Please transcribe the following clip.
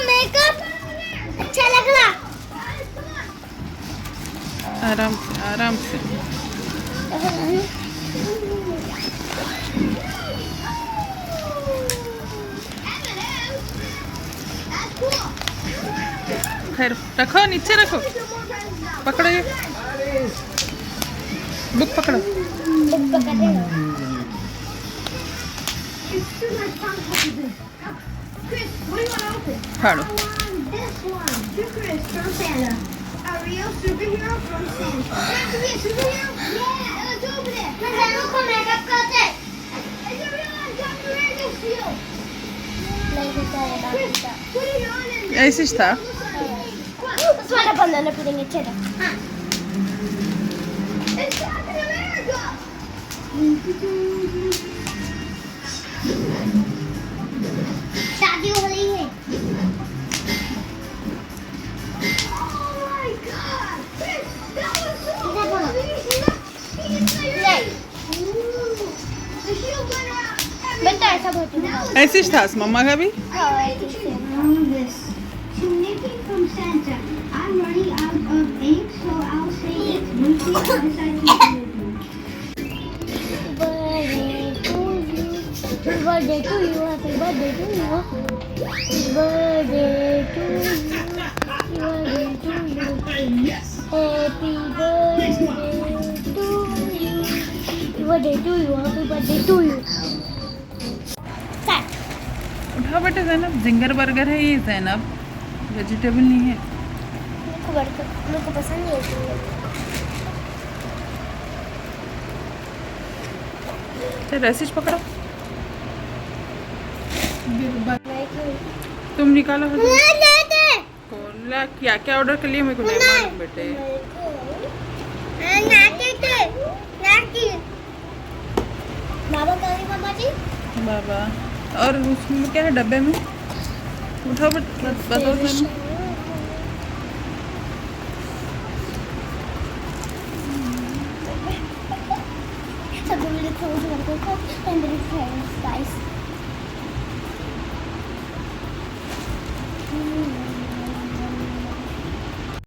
Makeup अच्छा लग रहा। आराम से आराम से। खैर रखो, नीचे रखो, पकड़ो ये बुक पकड़ो। फाड़ो। ऐसे ही था। तुम्हारा बनाना पड़ेंगे, चलो। शादी हो रही है। ऐसा ऐसे ही था मम्मा का भी। Birthday to you, happy birthday to you, birthday to you, birthday to you, happy birthday to you, birthday to you, happy birthday to you. उठा बेटे ज़ैनब, जिंगर बर्गर है ये ज़ैनब, वेजिटेबल नहीं है। मेरे को पसंद नहीं है। तो रेसिज पकड़ो, तुम निकालो। खोला क्या क्या ऑर्डर कर लिया मेरे को नहीं मालूम बेटे। बाबा करेंगे मामा जी। बाबा और उसमें क्या है डब्बे में? उठाओ बताओ।